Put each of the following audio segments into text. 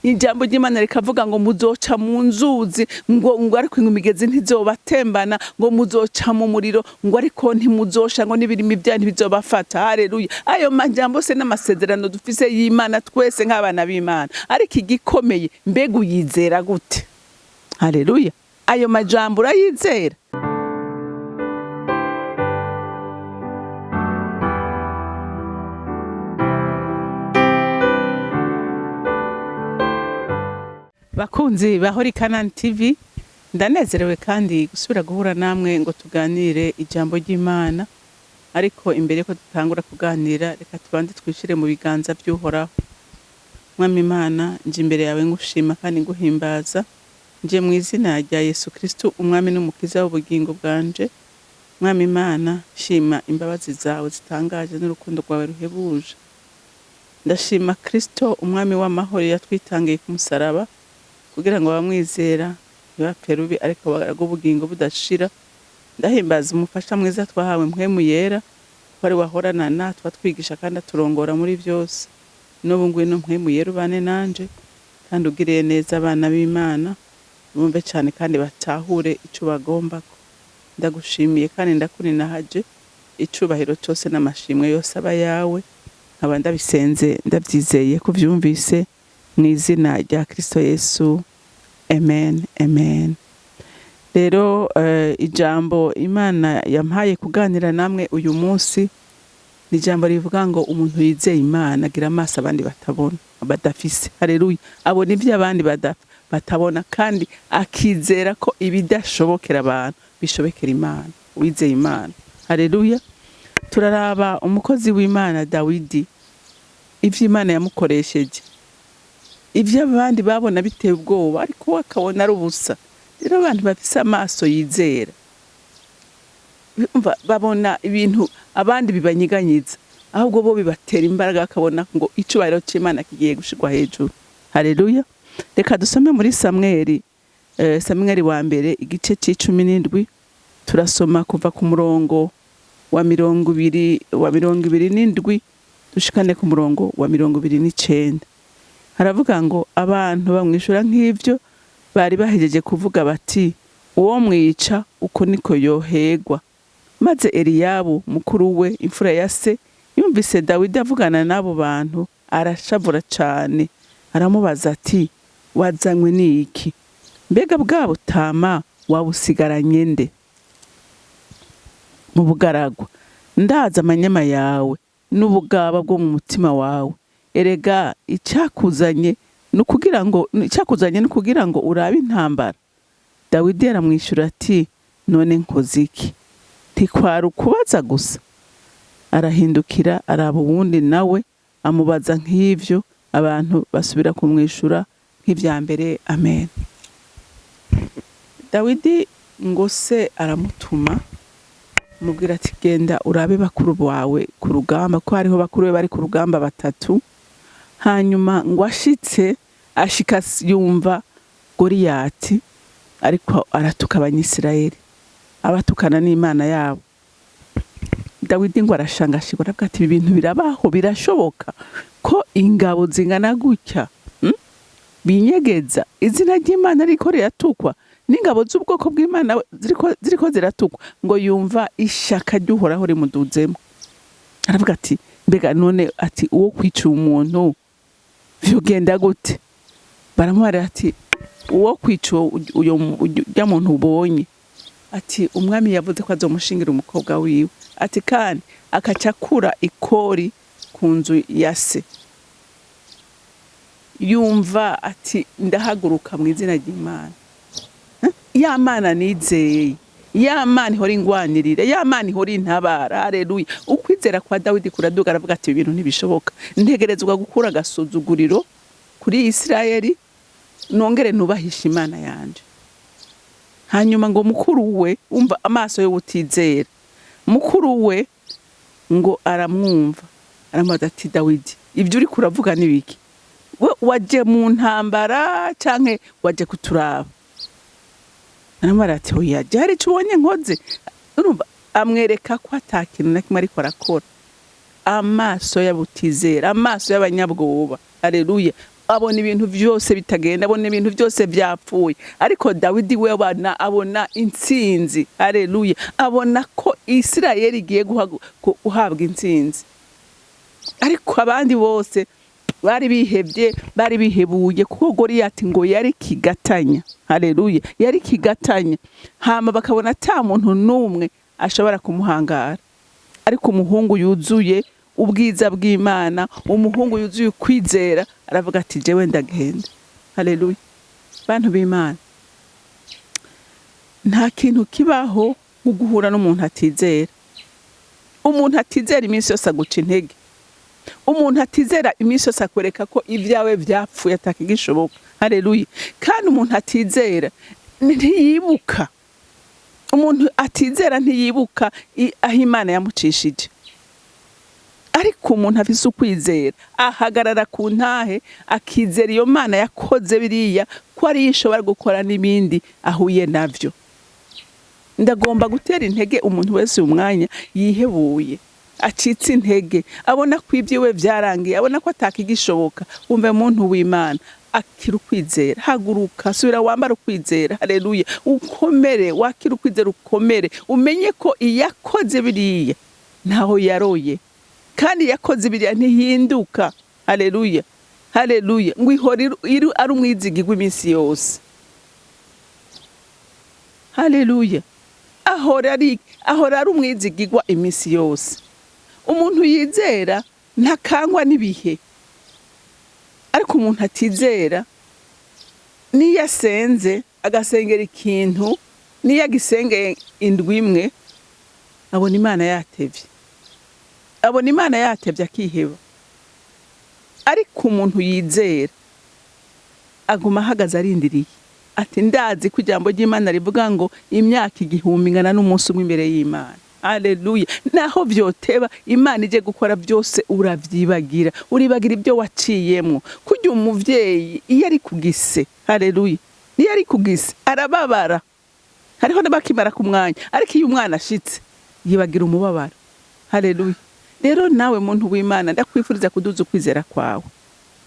ijambo ry'Imana rikavuga ngo muzoca mu nzuzi ngo ariko imigezi ntizobatembana ngo muzoca mu muriro ngo ariko ntimuzosha ngo n'ibirimi byanyu bizobafata. Haleluya. Ayo majambo se n'amasezerano dufise y'Imana twese nk'abana b'Imana, ariko igikomeye mbega uyizera gute? Haleluya. Ayo majambo urayizera? Bakunzi bahori CANAAN TV, ndanezerewe kandi gusubira guhura namwe ngo tuganire ijambo ry'Imana. Ariko imbere ko dutangura kuganira, reka tubanze twishire mu biganza by'Uhoraho. Mwami Imana, nje imbere yawe ngushima kandi nguhimbaza, nje mu izina rya Yesu Kristo, umwami n'umukiza w'ubugingo bwanje. Mwami Imana, shima imbabazi zawe zitangaje n'urukundo rwawe ruhebuje. Ndashima Kristo, umwami w'amahoro, yatwitangiye ku musaraba kugira ngo bamwizera ntibapfe rubi ariko bagaraga ubugingo budashira. Ndahimbaza umufasha mwiza twahawe mpwemu yera, wari wahorana natwe atwigisha kandi aturongora muri byose. N'ubu ngwino mpwemu yera ubane nanje kandi ugiriye neza abana b'Imana, bumve cyane kandi batahure ico bagombako. Ndagushimiye kandi ndakuninahaje, icubahiro cyose n'amashimwe yose aba yawe, nkaba ndabisenze ndabyizeye kuvyumvise mu izina rya Kristo Yesu. Amen, amen. Rero ijambo Imana yampaye kuganira namwe uyu munsi ni ijambo rivuga ngo umuntu yizeye Imana agira amaso abandi batabona, badafise. Haleluya. Abona ibyo abandi batabona kandi akizera ko ibidashobokera abantu bishobokera Imana. Wizeye Imana. Haleluya. Turaraba umukozi w'Imana Dawidi, ivyo Imana yamukoresheje, ivyo abandi babona biteye ubwoba ariko akabona ari ubusa. Rero abantu bafise amaso yizera babona ibintu abandi bibanyiganyiza, ahubwo bo bibatera imbaraga, akabona ngo icubahiro c'Imana kigiye gushirwa hejuru. Haleluya. Reka dusome muri Samweli wa mbere igice c'17, turasoma kuva ku murongo wa 27 dushikane ku murongo wa 29. Haravuga ngo abantu bamwishura nk'ivyo bari bahejeje kuvuga bati uwo mwica uko niko yohegwa. Maze Eliyabu mukuru we imfura ya se yumvise Dawidi avugana n'abo bantu, arashavura cane, aramubaza ati wazanywe n'iki? Mbega bwa butama wabusigaranye nde mu bugaragwa? Ndaza amanyama yawe n'ubugaba bwo mu mutima wawe. Erega icyakuzanye nukugira ngo urabe intambara. Dawidi aramwishura ati none nkoze iki? Ntikwari ukubaza gusa? Arahindukira araba uwundi nawe amubaza nk'ivyo, abantu basubira kumwishura nk'ivya mbere. Amen. Dawidi ngo se aramutuma mubwira ati genda urabe bakuru bawe ku rugamba, ko hariho bakuru be bari ku rugamba 3. Hanyuma ngo ashika yumva Goliyati ariko aratuka abanyisirayeli, abatukana n'Imana yabo. Dawidi ngo arashangashirwa, aravuga ati ibintu birabaho, birashoboka ko ingabo zingana gutya binyegeza izina ry'Imana riko riratukwa, n'ingabo z'ubwoko bw'Imana ziriko ziratukwa. Ngo yumva ishaka ry'Uhoraho rimuduzemo, aravuga ati mbega none ati uwo kwica umuntu vyogenda gute? Baramubara ati uwo kwica uyo muntu ubonye, ati umwami yavuze ko azomushingira umukobwa wiwe, ati kandi akacakura ikori ku nzu ya se. Yumva ati ndahaguruka mu izina ry'Imana. Ya Mana nizeye, ya Mana ihora ingwanirira, ya Mana ihora intabara. Haleluya. Ukwizera kwa Dawidi kuraduga, aravuga ati ibintu ntibishoboka, ntegerezwa gukura agasuzuguriro kuri Isirayeli, nongere nubahisha Imana yanje. Hanyuma ngo mukuru we, umva amaso yo gutizera, mukuru we ngo aramwumva, aramubaza ati Dawidi ibyo uri kuravuga nibiki? Waje mu ntambara canke waje kuturaba? Aramubara ati oya, jari cubonye nkoze. Urumva amwereka ko atakintu na kimwe ariko arakora. Amaso y'abutizera, amaso y'abanyabwoba. Haleluya. abona ibintu byose bitagenda, abona ibintu byose byapfuye. Ariko Dawidi we abona intsinzi. Haleluya. Abona ko Isirayeli igiye guhabwa intsinzi. Ariko abandi bose bari bihebye, bari bihebuye, kuko Goliyati ngo yari kigatanya. Haleluya. Yari kigatanya. Hama bakabona ata muntu numwe ashobora kumuhangara. Ariko umuhungu yuzuye ubwiza bw'Imana, umuhungu yuzuye kwizera, aravuga ati jewe ndagenda. Haleluya. Bantu b'Imana, nta kintu kibaho nko guhura n'umuntu atizera. Umuntu atizera iminsi yose aguca intege. Umuntu atizera iminsi yose akwereka ko ibyawe byapfuye atakigishoboka. Haleluya. Kandi umuntu atizera ntiyibuka. Umuntu atizera ntiyibuka aho Imana yamucishije. Ariko umuntu afise ukwizera ahagarara ku ntahe, akizera iyo Mana yakoze biriya ko ari ishobora gukora n'ibindi ahuye navyo. Ndagomba gutera intege umuntu wese umwanya yihebuye, acitse intege, abona ko ibyiwe byarangiye, abona ko atakigishoboka. Umve muntu w'Imana, akira ukwizera, haguruka, subira wambara ukwizera. Haleluya. Ukomere, wakira ukwizera, ukomere, umenye ko iyakoze biriya ntaho yaroye, kandi yakoze biriya ntihinduka. Haleluya. Haleluya. Ngo ihora ari umwizigirwa iminsi yose. Haleluya. Ahora ari umwizigirwa iminsi yose. Umuntu yizera ntakangwa n'ibihe. Ariko umuntu atizera niyo asenze agasengera ikintu, niyo agisengeye indwi imwe, abona Imana yatevye. Abona Imana yatevye akiheba. Ariko umuntu yizera aguma ahagaze arindiriye, ati ndazi ko ijambo ry'Imana rivuga ngo imyaka 1000 ingana n'umunsi umwe imbere y'Imana. Haleluya. Naho vyoteba Imana ije gukora byose uravyibagira, uribagira ibyo waciyemwo. Kujya umuvyeyi iyo ari kugise, haleluya, iyo ari kugise arababara. Hariho n'abakimara ku mwanya, ariko iyo umwana ashitse yibagira umubabaro. Haleluya. Rero nawe muntu w'Imana, ndakwifuriza kuduza ukwizera kwawe.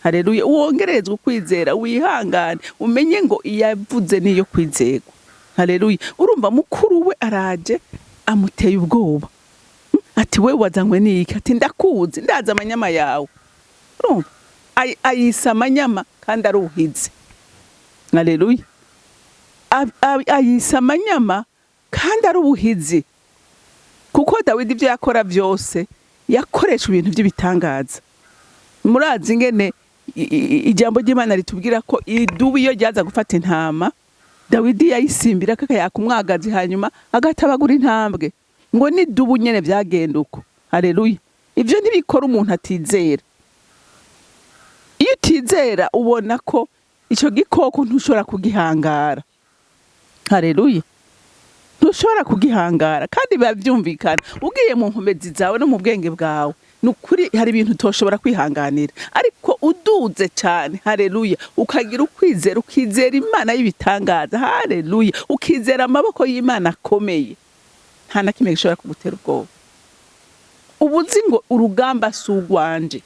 Haleluya. Uwongerezwe ukwizera, wihangane, umenye ngo iyavuze niyo kwizerwa. Haleluya. Urumva mukuru we araje amuteye ubwoba, ati we wazanywe n'iki? Ati ndakuzi, ndazi amanyama yawe. Urumva ayisa amanyama kandi aruhize. Haleluya. Ayisa amanyama kandi arubuhizi, kuko Dawidi ibyo yakora byose yakoresha ibintu by'ibitangaza. Murazi ingene ijambo ry'Imana ritubwira ko idubu iyo ryaza gufata intama, Dawidi yayisimbira kakayaka umwagazi, hanyuma agatabagura intambwe. Ngo ni dubu nyene byagenda uko. Haleluya. Ivyo ntibikora umuntu atizera. Iyo utizera ubona ko ico gikoko ntushobora kugihangara. Haleluya. Ntushobora kugihangara, kandi bavyumvikana. Ugiye mu nkomezi zawe no mu bwenge bwawe, nukuri hari ibintu utoshobora kwihanganira. Ariko uduze cyane, haleluya, ukagira ukwizera, ukizera Imana y'ibitangaza, haleluya, ukizera amaboko y'Imana akomeye, nta na kimwe gishobora kugutera ubwoba. Ubuzi ngo urugamba sugwanje.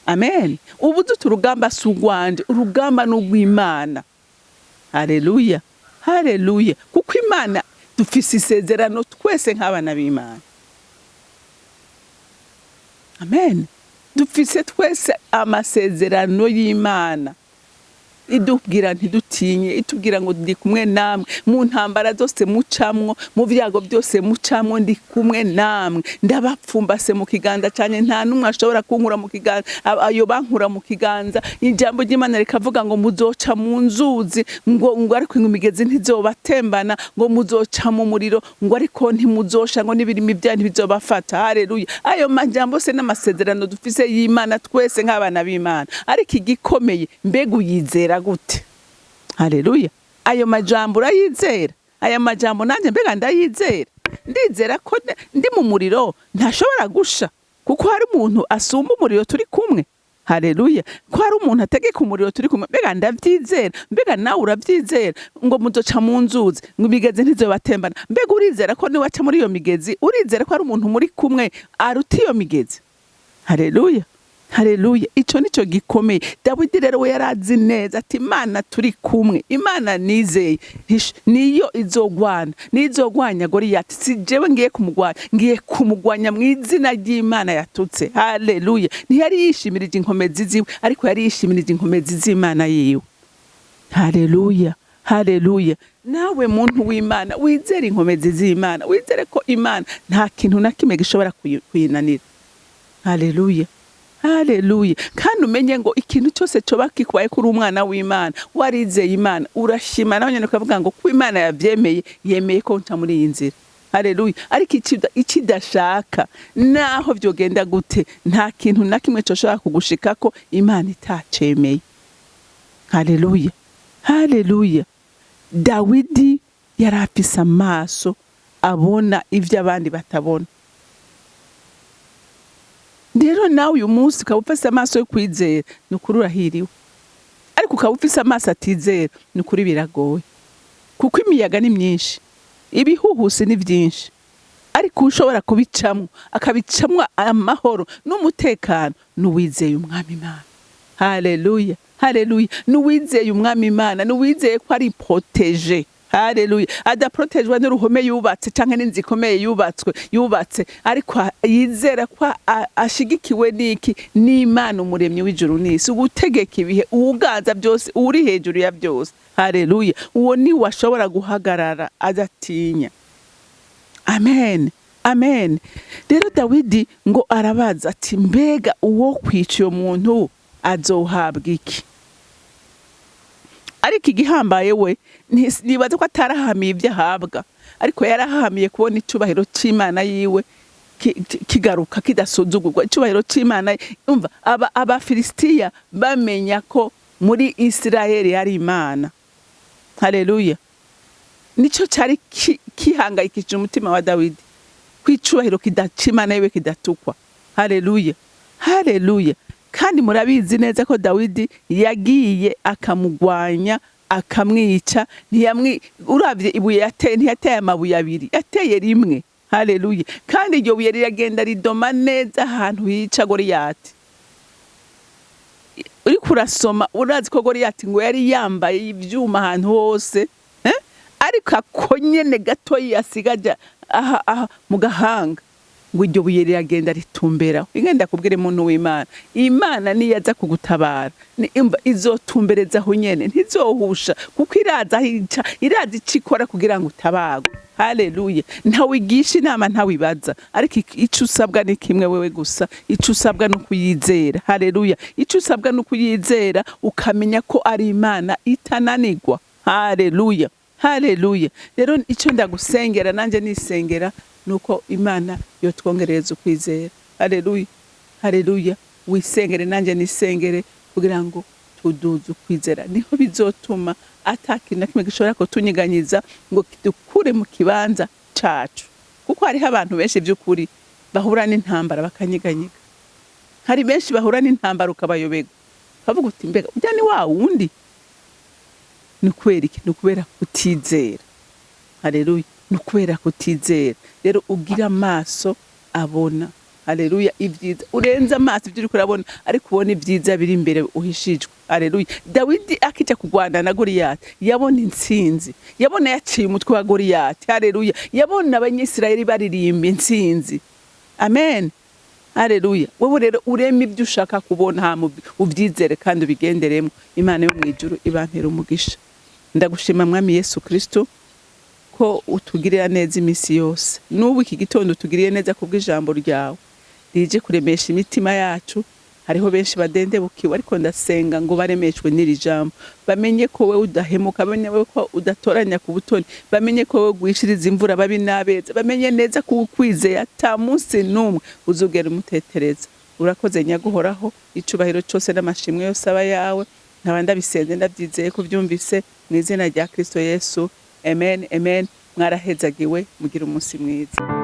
Amen. Ubuzi urugamba sugwanje, urugamba n'ugw'Imana. Haleluya. Haleluya. Kuko Imana dufise isezerano twese nk'abana b'Imana. Amen. Dufise twese amasezerano y'Imana. Idubwira ntidutinye, itubwira ngo ndi kumwe namwe mu ntambara zose mucamwo, mu byago byose mucamwo, ndi kumwe namwe, ndabapfumbase mu kiganza cyane, nta numwe ashobora kunkura mu kiganza, ayo bankura mu kiganza. Ijambo ry'Imana rikavuga ngo muzoca mu nzuzi, ngo ariko imigezi ntizobatembana, ngo muzoca mu muriro, ngo ariko ntimuzosha, ngo n'ibirimi byanyu bizobafata. Haleluya. Ayo majambo se n'amasezerano dufise y'Imana twese nk'abana b'Imana. Ariko igikomeye, mbega uyizera gute? Haleluya. Ayo majambo urayizera? Aya majambo nanje mbega ndayizera? Ndizera ko ndi mu muriro ntashobora gusha, kuko hari umuntu asumba umuriro turi kumwe. Haleluya. Ko hari umuntu ategeka umuriro turi kumwe, mbega ndavyizera. Mbega nawe uravyizera ngo muzoca mu nzuzi, ngo imigezi ntizobatembana? Mbega urizera ko niwaca muri iyo migezi, urizera ko hari umuntu muri kumwe aruta iyo migezi? Haleluya. Haleluya, ico nico gikomeye. Dawidi rero we yarazi neza ati Imana turi kumwe, Imana nizeye niyo izogwanya Goliyati. Si jewe ngiye kumugwanya mu izina ry'Imana yatutse. Haleluya, ntiyari yishimirije inkomezi ziwe, ariko yari yishimirije inkomezi z'Imana yiwe. Haleluya, haleluya. Nawe muntu w'Imana wizere inkomezi z'Imana, wizere ko Imana nta kintu na kimwe gishobora kuyinanira. Haleluya, haleluya. Kandi umenye ngo ikintu cyose coba kikubaye kuri umwana w'Imana, warizeye Imana, urashima nawe nyene ukavuga ngo ko Imana yavyemeye, yemeye ko nca muri iyi nzira. Haleluya. Ariko ikidashaka naho vyogenda gute, nta kintu na kimwe coshobora kugushikako Imana itacemeye. Haleluya, haleluya. Dawidi yarafise amaso abona ivyo abandi batabona. Rero nawe uyu munsi ukaba ufise amaso yo kwizera, ni ukuri urahiriwe. Ariko ukaba ufise amaso atizera, ni ukuri biragoye. Kuko imiyaga ni myinshi, ibihuhusi ni vyinshi, ariko ushobora kubicamwo akabicamwa amahoro n'umutekano n'uwizeye umwami Imana. Haleluya, haleluya. N'uwizeye umwami Imana, n'uwizeye ko ari protege. Haleluya, adaprotejwe n'uruhome yubatse canke n'inzu ikomeye yubatse, ariko yizera ko ashigikiwe n'Imana umuremyi w'ijuru n'isi, ugutegeka ibihe, uwuganza byose, uri hejuru ya byose. Haleluya, uwo ni washobora guhagarara adatinya. Amen, amen. Rero Dawidi ngo arabaza ati mbega uwo kwica uyo muntu azohabwa iki? Ariko igihambaye we nibaza ko atarahamiye ibyo ahabwa, ariko yarahamiye kubona icubahiro c'Imana yiwe kigaruka kidasuzugurwa. Icubahiro c'Imana, umva Abafilistiya bamenya ko muri Isirayeli hari Imana. Haleluya. Nico cari kihangayikije umutima wa Dawidi, kwicubahiro kidacimana yiwe kidatukwa. Haleluya, haleluya. Kandi murabizi neza ko Dawidi yagiye akamugwanya, akamwica. Uravye ibuye yateye, ntiyateye amabuye abiri, yateye rimwe. Haleluya. Kandi iryo buye riragenda ridoma neza ahantu hica Goliyati. Uriko urasoma urazi ko Goliyati ngo yari yambaye ivyuma ahantu hose, ariko akonyene gato yasigaje aha mu gahanga, ngo iryo buye riragenda ritumbera. Ingenda kubwire muntu w'Imana, Imana niyaza kugutabara izotumbereza aho nyene, ntizohusha, kuko iraza icikora kugira ngo utabagwe. Haleluya. Ntawigisha inama, ntawibaza, ariko ico usabwa ni kimwe wewe gusa, ico usabwa no kuyizera. Haleluya. Ico usabwa no kuyizera, ukamenya ko ari Imana itananirwa. Haleluya, haleluya. Rero ico ndagusengera nanje nisengera nuko Imana yotwongereza ukwizera. Haleluya, haleluya. Wisengere nanje nisengere kugira ngo tuduze ukwizera, niho bizotuma ataki na kimwe gishobora kutunyiganyiza ngo kidukure mu kibanza cacu. Kuko hariho abantu benshi by'ukuri bahura n'intambara bakanyiganyiga. Hari benshi bahura n'intambara ukabayobega, bavuga uti mbega ujya ni wa wundi. Ni kubera iki? Ni kubera kutizera. Haleluya, ni kubera kutizera. Rero ugira amaso abona. Haleluya, ibyiza urenza amaso ibyo uriko urabona, ariko ubona ibyiza biri imbere uhishijwe. Haleluya. Dawidi akija kugwana na Goliyati yabona intsinzi, yabona yaciye umutwe wa Goliyati. Haleluya. Yabona abanyisirayeli baririmba intsinzi. Amen, haleluya. Wewe rero urema ibyo ushaka kubona, ubyizere kandi ubigenderemo. Imana yo mwijuru ibantera umugisha. Ndagushima mwami Yesu Kristo ko utugirira neza imisi yose. N'ubu iki gitondo utugiriye neza kubw'ijambo ryawe rije kuremesha imitima yacu. Hariho benshi badendebukiwe, ariko ndasenga ngo baremeshwe n'iri jambo, bamenye ko wewe udahemuka, bamenye ko udatoranya ku butoni, bamenye ko wewe gwishiriza imvura babi nabeza, bamenye neza ko ukwizeye ata munsi numwe uzugera umutetereza. Urakoze nyaguhoraho, icubahiro cyose n'amashimwe yose aba yawe. Nkaba bisenze ndabyizeye ko byumvise mu izina rya Kristo Yesu. Amen, amen. Mwarahezagiwe, mugira umunsi mwiza.